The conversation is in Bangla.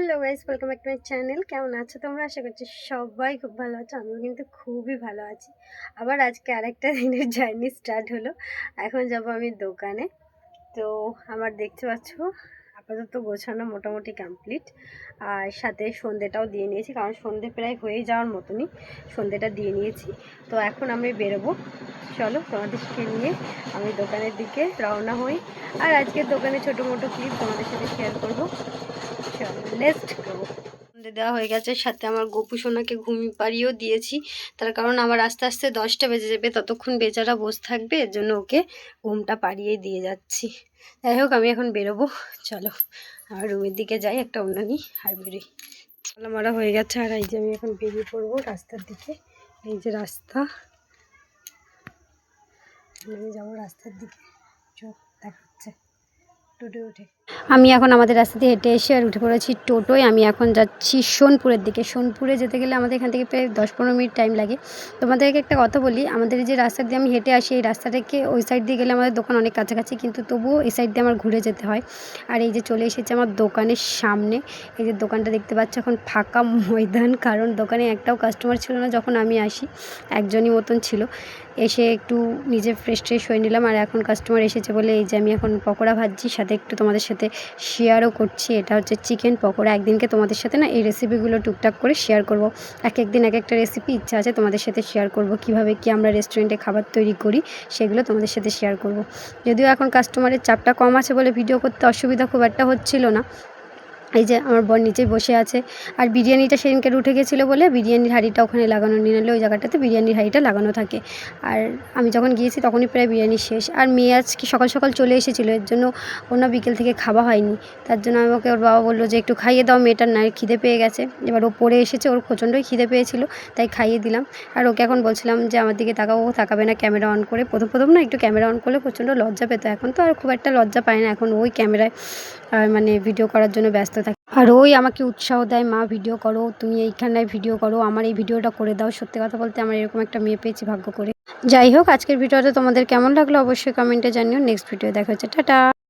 Hello guys, welcome back to my channel. কেমন আছো তোমরা? আশা করছি সবাই খুব ভালো আছো। আমিও কিন্তু খুবই ভালো আছি। আবার আজকে আরেকটা দিনের জার্নি স্টার্ট হলো। এখন যাব আমি দোকানে। তো আমার দেখতে পাচ্ছ আপাতত গোছানো মোটামুটি কমপ্লিট, আর সাথে সন্ধেটাও দিয়ে নিয়েছি, কারণ সন্ধে প্রায় হয়ে যাওয়ার মতনই সন্ধেটা দিয়ে নিয়েছি। তো এখন আমি বেরোবো। চলো তোমাদেরকে নিয়ে আমি দোকানের দিকে রওনা হই, আর আজকের দোকানে ছোটো মোটো ক্লিপ তোমাদের সাথে শেয়ার করবো। চলো লেটস গো। সন্ধে দেওয়া হয়ে গেছে, সাথে আমার গোপু সোনাকে ঘুমিয়ে পাড়িয়েও দিয়েছি। তার কারণ আমার আস্তে আস্তে 10টা বেজে যাবে, ততক্ষণ বেচারা বসে থাকবে, এর জন্য ওকে ঘুমটা পাড়িয়ে দিয়ে যাচ্ছি। যাই হোক, আমি এখন বেরোবো। চলো আমার রুমের দিকে যাই, একটা অন্য নিই আর বেরোই। চলো মারা হয়ে গেছে, আর এই যে আমি এখন বেরিয়ে পড়বো রাস্তার দিকে। এই যে রাস্তা, আমি যাবো রাস্তার দিকে। চল দেখাচ্ছে টোটো উঠে। আমি এখন আমাদের রাস্তা দিয়ে হেঁটে এসে আর উঠে পড়েছি টোটোয়। আমি এখন যাচ্ছি সোনপুরের দিকে। সোনপুরে যেতে গেলে আমাদের এখান থেকে প্রায় 10-15 মিনিট টাইম লাগে। তোমাদেরকে একটা কথা বলি, আমাদের যে রাস্তা দিয়ে আমি হেঁটে আসি, এই রাস্তাটাকে ওই সাইড দিয়ে গেলে আমাদের দোকান অনেক কাছাকাছি, কিন্তু তবুও এই সাইড দিয়ে আমার ঘুরে যেতে হয়। আর এই যে চলে এসেছে আমার দোকানের সামনে। এই যে দোকানটা দেখতে পাচ্ছ, এখন ফাঁকা ময়দান, কারণ দোকানে একটাও কাস্টমার ছিল না যখন আমি আসি, একজনই মতন ছিল। এসে একটু নিজে ফ্রেশ হয়ে নিলাম, আর এখন কাস্টমার এসেছে বলে এই যে আমি এখন পকোড়া ভাজছি, সাথে একটু তোমাদের সাথে শেয়ারও করছি। এটা হচ্ছে চিকেন পকোড়া। একদিনকে তোমাদের সাথে না এই রেসিপিগুলো টুকটাক করে শেয়ার করব। এক দিন এক একটা রেসিপি ইচ্ছা আছে তোমাদের সাথে শেয়ার করব, কিভাবে কি আমরা রেস্টুরেন্টে খাবার তৈরি করি সেগুলো তোমাদের সাথে শেয়ার করব। যদিও এখন কাস্টমারের চাপটা কম আছে বলে ভিডিও করতে অসুবিধা খুব একটা হচ্ছিল না। এই যে আমার বোন নিচেই বসে আছে, আর বিরিয়ানিটা সেদিনকে উঠে গেছিলো বলে বিরিয়ানির হাঁড়িটা ওখানে লাগানো নিয়ে নিলে, ওই জায়গাটাতে বিরিয়ানির হাঁড়িটা লাগানো থাকে। আর আমি যখন গিয়েছি তখনই প্রায় বিরিয়ানি শেষ। আর মেয়ে আজকে সকাল সকাল চলে এসেছিলো, এর জন্য ওর বিকেল থেকে খাওয়া হয়নি। তার জন্য আমাকে ওর বাবা বললো যে একটু খাইয়ে দাও, মেয়েটার না খিদে পেয়ে গেছে। এবার ও পড়ে এসেছে, ওর প্রচণ্ডই খিদে পেয়েছিল, তাই খাইয়ে দিলাম। আর ওকে এখন বলছিলাম যে আমার দিকে তাকাবো, ও তাকাবে না ক্যামেরা অন করে। প্রথম না একটু ক্যামেরা অন করলে প্রচণ্ড লজ্জা পেত, এখন তো আর খুব একটা লজ্জা পায় না, এখন ওই ক্যামেরায় মানে ভিডিও করার জন্য ব্যস্ত থাকে। আর ওই আমাকে উৎসাহ দেয়, মা ভিডিও করো, তুমি এইখানে ভিডিও করো, আমার এই ভিডিওটা করে দাও। সত্যি কথা বলতে আমার এরকম একটা মেয়ে পেয়েছি ভাগ্য করে। যাই হোক, আজকের ভিডিওটা তোমাদের কেমন লাগলো অবশ্যই কমেন্টে জানিও। নেক্সট ভিডিও দেখা হচ্ছে, টাটা।